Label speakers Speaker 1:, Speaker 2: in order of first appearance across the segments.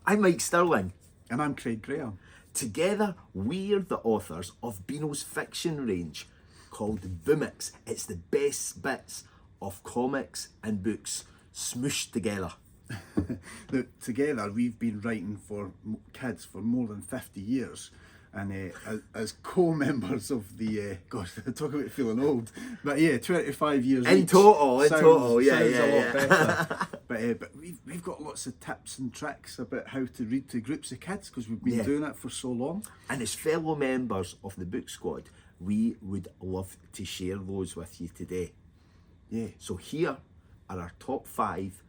Speaker 1: I'm Mike Stirling.
Speaker 2: And I'm Craig Graham.
Speaker 1: Together, we're the authors of Beano's fiction range called Boomix. It's the best bits of comics and books smooshed together.
Speaker 2: Now, together, we've been writing for kids for more than 50 years. And as co-members of the, gosh, talk about feeling old, but yeah, 25 years
Speaker 1: In
Speaker 2: each
Speaker 1: total,
Speaker 2: sounds
Speaker 1: yeah,
Speaker 2: a lot
Speaker 1: yeah.
Speaker 2: better. But we've got lots of tips and tricks about how to read to groups of kids because we've been doing it for so long.
Speaker 1: And as fellow members of the book squad, we would love to share those with you today.
Speaker 2: Yeah.
Speaker 1: So here are our top 5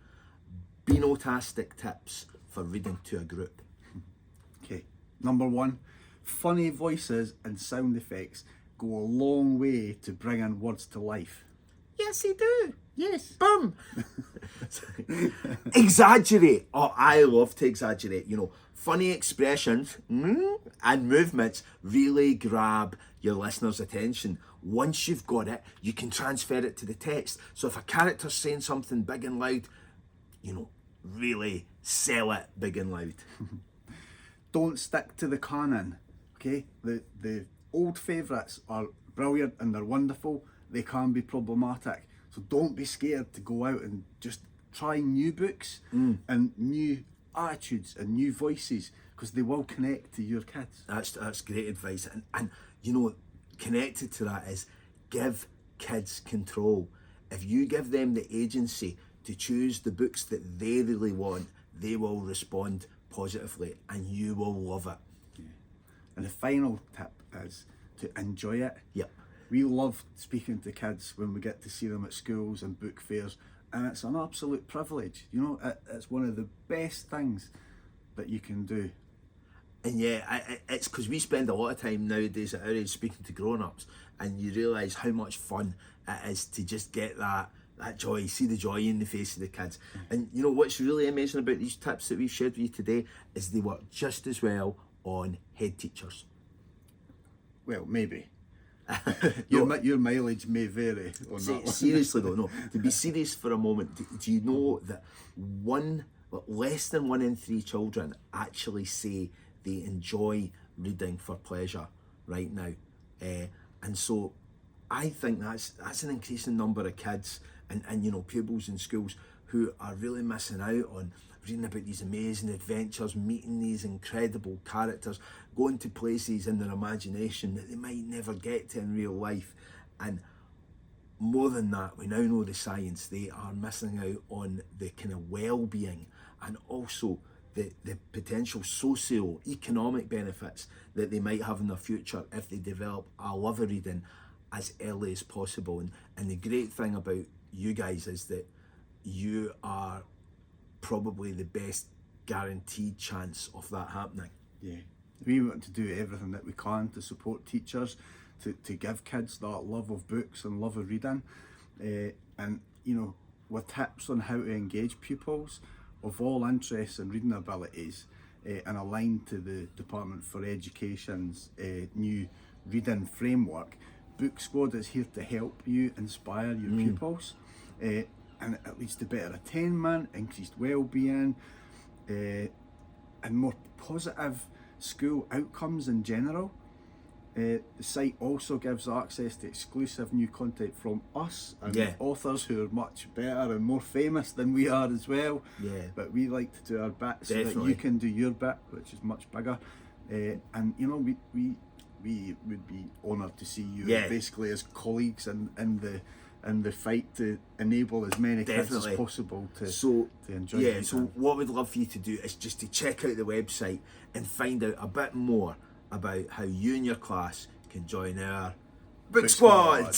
Speaker 1: Beano-tastic tips for reading to a group.
Speaker 2: Okay. Number 1, funny voices and sound effects go a long way to bringing words to life.
Speaker 1: Yes, they do.
Speaker 2: Yes.
Speaker 1: Boom. Exaggerate. Oh, I love to exaggerate. You know, funny expressions and movements really grab your listener's attention. Once you've got it, you can transfer it to the text. So if a character's saying something big and loud, you know, really sell it big and loud.
Speaker 2: Don't stick to the canon. Okay, the old favourites are brilliant and they're wonderful. They can be problematic. So don't be scared to go out and just try new books and new attitudes and new voices because they will connect to your kids.
Speaker 1: That's great advice. And you know, connected to that is give kids control. If you give them the agency to choose the books that they really want, they will respond positively and you will love it.
Speaker 2: And the final tip is to enjoy it.
Speaker 1: Yep.
Speaker 2: We love speaking to kids when we get to see them at schools and book fairs, and it's an absolute privilege. You know, it's one of the best things that you can do.
Speaker 1: And yeah, it's because we spend a lot of time nowadays at our age speaking to grown-ups, and you realise how much fun it is to just get that joy, see the joy in the face of the kids. And you know what's really amazing about these tips that we've shared with you today is they work just as well on head teachers.
Speaker 2: Well, maybe. Your mileage may vary on that one.
Speaker 1: Seriously though, no. To be serious for a moment, do you know that less than 1 in 3 children actually say they enjoy reading for pleasure right now? And so I think that's an increasing number of kids and you know, pupils in schools who are really missing out on reading about these amazing adventures, meeting these incredible characters, going to places in their imagination that they might never get to in real life. And more than that, we now know the science, they are missing out on the kind of well-being and also the potential socio-economic benefits that they might have in their future if they develop a love of reading as early as possible. And the great thing about you guys is that you are probably the best guaranteed chance of that happening.
Speaker 2: Yeah, we want to do everything that we can to support teachers, to give kids that love of books and love of reading, and you know, with tips on how to engage pupils of all interests and reading abilities, and aligned to the Department for Education's new reading framework. Book Squad is here to help you inspire your pupils, and it leads to better attainment, increased well-being, and more positive school outcomes in general. The site also gives access to exclusive new content from us and authors who are much better and more famous than we are as well.
Speaker 1: Yeah.
Speaker 2: But we like to do our bit so that you can do your bit, which is much bigger. And you know, we would be honoured to see you basically as colleagues in the fight to enable as many kids as possible to enjoy it.
Speaker 1: Yeah, so what we'd love for you to do is just to check out the website and find out a bit more about how you and your class can join our Book Squad.